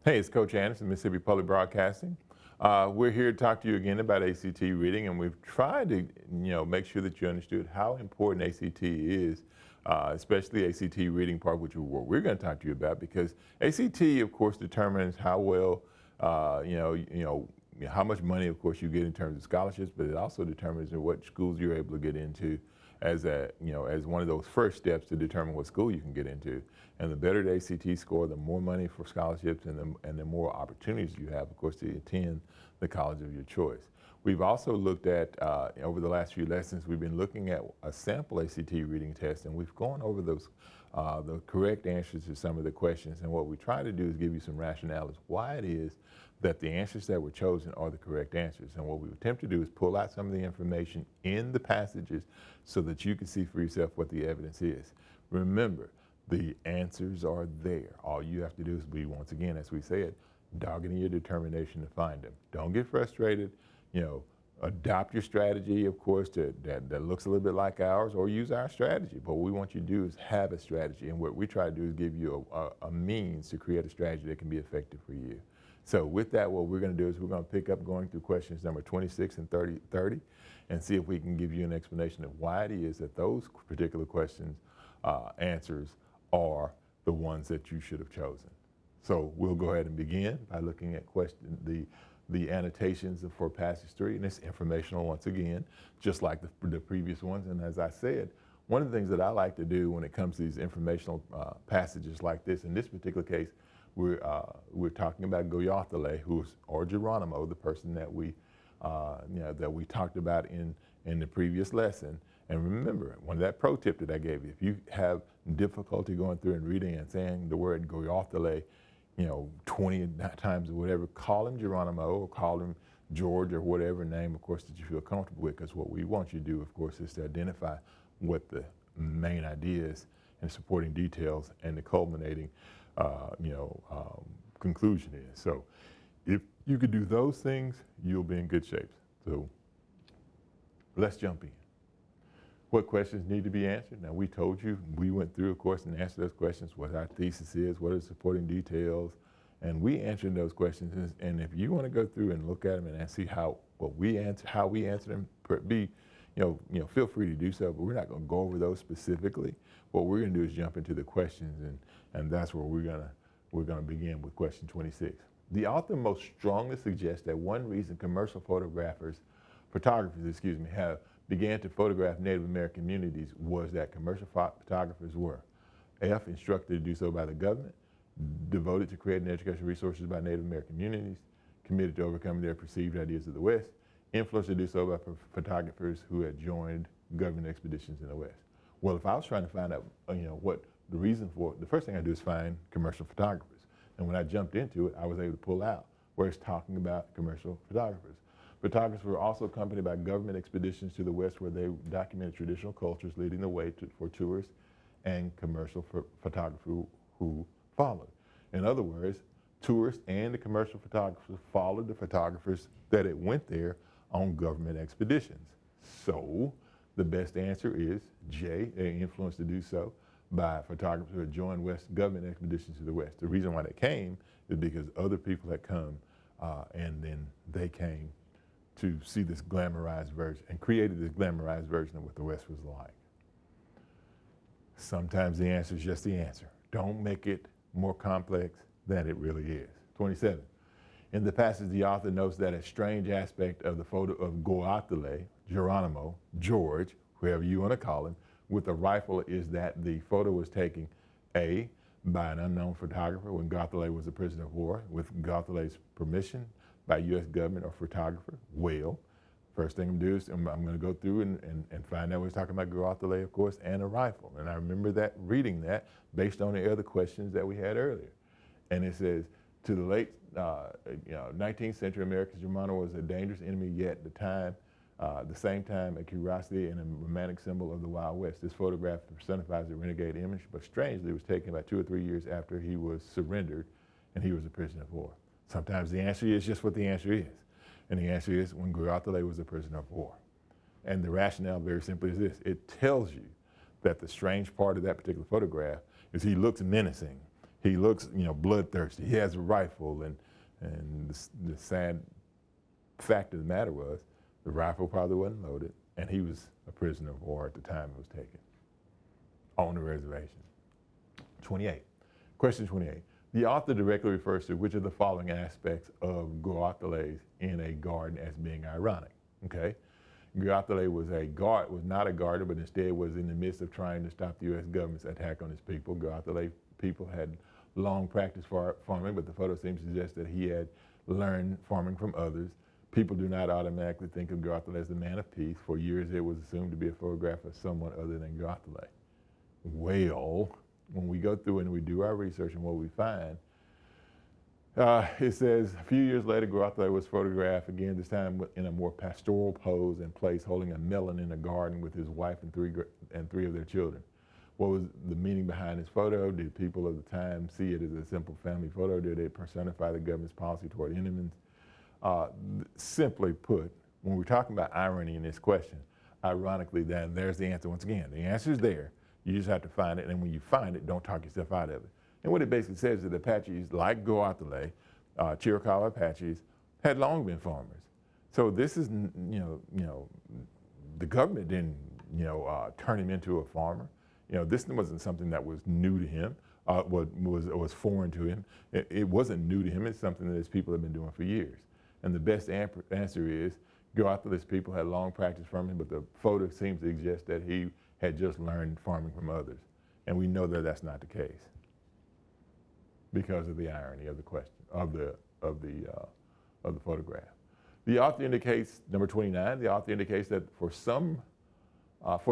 Hey, it's Coach Anderson, Mississippi Public Broadcasting. We're here to talk to you again about ACT reading, and we've tried to, make sure that you understood how important ACT is, especially ACT reading part, which is what we're going to talk to you about, because ACT, of course, determines how well, how much money, of course, you get in terms of scholarships, but it also determines what schools you're able to get into as as one of those first steps to determine what school you can get into. And the better the ACT score, the more money for scholarships and the more opportunities you have, of course, to attend the college of your choice. We've also looked at, over the last few lessons, we've been looking at a sample ACT reading test, and we've gone over those, the correct answers to some of the questions. And what we try to do is give you some rationale as why it is that the answers that were chosen are the correct answers. And what we attempt to do is pull out some of the information in the passages so that you can see for yourself what the evidence is. Remember, the answers are there. All you have to do is be, once again, as we said, dogged in your determination to find them. Don't get frustrated. Adopt your strategy, of course, that looks a little bit like ours, or use our strategy. But what we want you to do is have a strategy. And what we try to do is give you a means to create a strategy that can be effective for you. So with that, what we're going to do is we're going to pick up going through questions number 26 and 30 and see if we can give you an explanation of why it is that those particular questions answers are the ones that you should have chosen. So we'll go ahead and begin by looking at the annotations for passage 3, and it's informational once again, just like the previous ones. And as I said, one of the things that I like to do when it comes to these informational passages like this, in this particular case, we're talking about Goyathale, or Geronimo, the person that we talked about in the previous lesson. And remember, that pro tip that I gave you, if you have difficulty going through and reading and saying the word Goyathale, 20 times or whatever, call him Geronimo or call him George or whatever name, of course, that you feel comfortable with, because what we want you to do, of course, is to identify what the main ideas and supporting details and the culminating conclusion is. So if you could do those things, you'll be in good shape. So let's jump in. What questions need to be answered? Now, we told you, we went through, of course, and answered those questions, what our thesis is, what are the supporting details, and we answered those questions. And if you want to go through and look at them and see how we answer them, feel free to do so, but we're not going to go over those specifically. What we're going to do is jump into the questions, and that's where we're going to begin with question 26. The author most strongly suggests that one reason commercial photographers began to photograph Native American communities was that commercial photographers were F, instructed to do so by the government, devoted to creating educational resources by Native American communities, committed to overcoming their perceived ideas of the West, influenced to do so by photographers who had joined government expeditions in the West. Well, if I was trying to find out, what the reason for it, the first thing I do is find commercial photographers. And when I jumped into it, I was able to pull out where it's talking about commercial photographers. Photographers were also accompanied by government expeditions to the West, where they documented traditional cultures, leading the way for tourists and commercial photographers who followed. In other words, tourists and the commercial photographers followed the photographers that had went there on government expeditions. So the best answer is J, influenced to do so by photographers who had joined government expeditions to the West. The reason why they came is because other people had come and then they came to see this glamorized version and created this glamorized version of what the West was like. Sometimes the answer is just the answer. Don't make it more complex than it really is. 27. In the passage, the author notes that a strange aspect of the photo of Goyathale, Geronimo, George, whoever you want to call him, with a rifle is that the photo was taken, A, by an unknown photographer when Goyathale was a prisoner of war, with Goyathale's permission by U.S. government or photographer. Well, first thing I'm going to do is I'm going to go through and find out what he's talking about Goyathale, of course, and a rifle. And I remember reading that based on the other questions that we had earlier. And it says, to the late 19th century Americans, Geronimo was a dangerous enemy, yet the same time a curiosity and a romantic symbol of the Wild West. This photograph personifies the renegade image, but strangely, it was taken about 2 or 3 years after he was surrendered and he was a prisoner of war. Sometimes the answer is just what the answer is. And the answer is when Goyathale was a prisoner of war. And the rationale very simply is this. It tells you that the strange part of that particular photograph is he looks menacing. He looks, bloodthirsty. He has a rifle, and the sad fact of the matter was the rifle probably wasn't loaded, and he was a prisoner of war at the time it was taken on the reservation. 28. Question 28. The author directly refers to which of the following aspects of Goathales in a garden as being ironic. Okay, Goathale was not a gardener, but instead was in the midst of trying to stop the U.S. government's attack on his people. Goathale people had long practice for farming, but the photo seems to suggest that he had learned farming from others. People do not automatically think of Goathale as the man of peace. For years, it was assumed to be a photograph of someone other than Goathale. Well, when we go through and we do our research and what we find, it says a few years later, Goathale was photographed again, this time in a more pastoral pose and place, holding a melon in a garden with his wife and three of their children. What was the meaning behind this photo? Did people of the time see it as a simple family photo? Did it personify the government's policy toward enemies? Simply put, when we're talking about irony in this question, ironically, then there's the answer once again. The answer is there. You just have to find it, and when you find it, don't talk yourself out of it. And what it basically says is that Apaches, like Goathale, Chiricahua Apaches, had long been farmers. So this is, the government didn't, turn him into a farmer. This wasn't something that was new to him, was foreign to him. It wasn't new to him. It's something that his people have been doing for years. And the best answer is Goathale's people had long practice farming, but the photo seems to suggest that he had just learned farming from others. And we know that that's not the case because of the irony of the question, of the photograph. The author indicates, number 29, the author indicates that for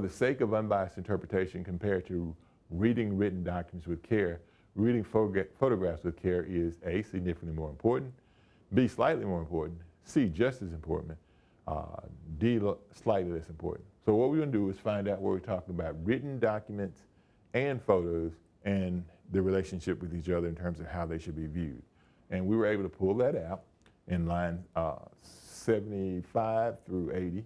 the sake of unbiased interpretation compared to reading written documents with care, reading photographs with care is A, significantly more important, B, slightly more important, C, just as important, D, slightly less important. So what we're going to do is find out where we're talking about written documents and photos and the relationship with each other in terms of how they should be viewed. And we were able to pull that out in line 75 through 80.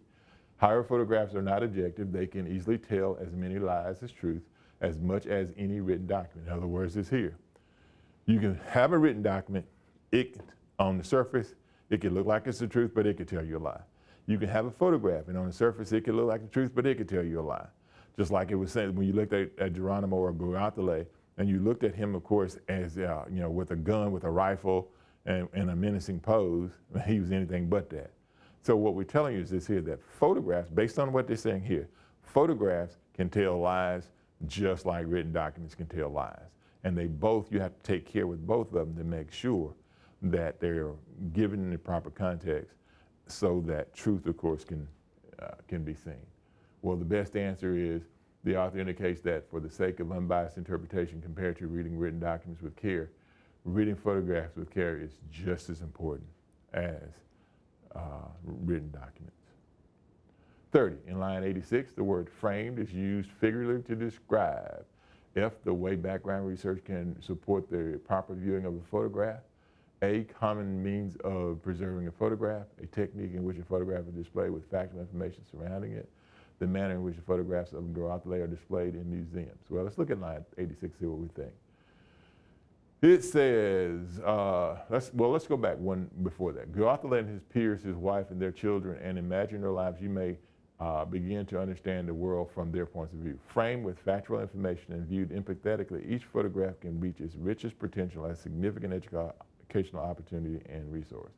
However, photographs are not objective. They can easily tell as many lies as truth as much as any written document. In other words, it's here. You can have a written document. On the surface, it could look like it's the truth, but it could tell you a lie. You can have a photograph, and on the surface, it could look like the truth, but it could tell you a lie. Just like it was said when you looked at Geronimo or Goathale, and you looked at him, of course, as with a gun, with a rifle, and a menacing pose. He was anything but that. So what we're telling you is this here, that photographs, based on what they're saying here, photographs can tell lies just like written documents can tell lies. And you have to take care with both of them to make sure that they're given in the proper context so that truth, of course, can be seen. Well, the best answer is the author indicates that for the sake of unbiased interpretation compared to reading written documents with care, reading photographs with care is just as important as written documents. 30, in line 86, the word framed is used figuratively to describe F, the way background research can support the proper viewing of a photograph, A, common means of preserving a photograph, a technique in which a photograph is displayed with factual information surrounding it, the manner in which the photographs of Goathale are displayed in museums. Well, let's look at line 86, see what we think. It says, let's go back one before that. Goathale and his peers, his wife and their children, and imagine their lives, you may begin to understand the world from their points of view. Framed with factual information and viewed empathetically, each photograph can reach its richest potential as significant educational opportunity and resource.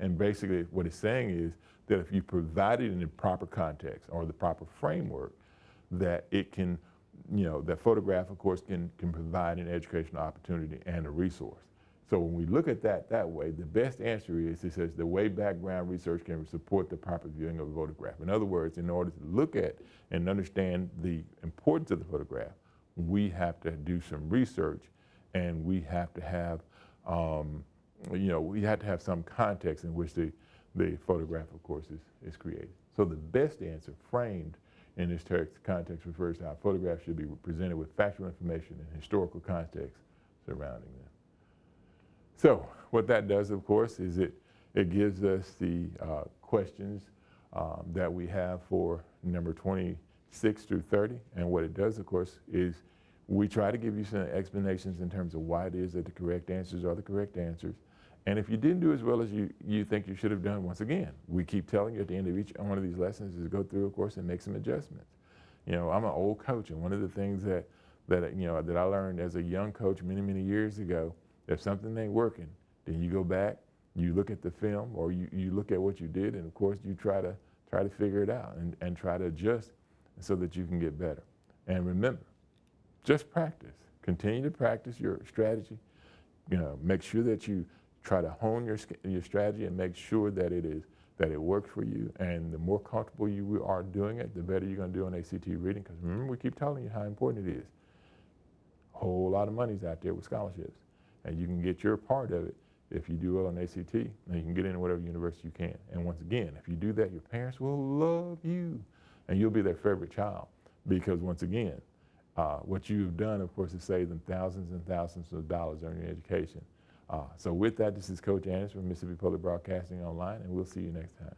And basically what it's saying is that if you provide it in the proper context or the proper framework, that it can, that photograph, of course, can provide an educational opportunity and a resource. So when we look at that way, the best answer is, it says, the way background research can support the proper viewing of a photograph. In other words, in order to look at and understand the importance of the photograph, we have to do some research, and we have to have, we have to have some context in which the photograph, of course, is created. So the best answer, framed in this context, refers to how photographs should be presented with factual information and historical context surrounding them. So what that does, of course, is it gives us the questions that we have for number 26 through 30. And what it does, of course, is We try to give you some explanations in terms of why it is that the correct answers are the correct answers. And if you didn't do as well as you think you should have done, once again, we keep telling you at the end of each one of these lessons is go through, of course, and make some adjustments. You know, I'm an old coach, and one of the things that I learned as a young coach many years ago, if something ain't working, then you go back, you look at the film, or you look at what you did, and of course you try to figure it out and try to adjust so that you can get better. And remember, just practice. Continue to practice your strategy. You know, make sure that you try to hone your strategy and make sure that it works for you. And the more comfortable you are doing it, the better you're going to do on ACT reading. Because remember, we keep telling you how important it is. A whole lot of money's out there with scholarships, and you can get your part of it if you do well on ACT. And you can get into whatever university you can. And once again, if you do that, your parents will love you, and you'll be their favorite child. Because once again, what you've done, of course, is save them thousands and thousands of dollars on your education. So with that, this is Coach Anderson from Mississippi Public Broadcasting Online, and we'll see you next time.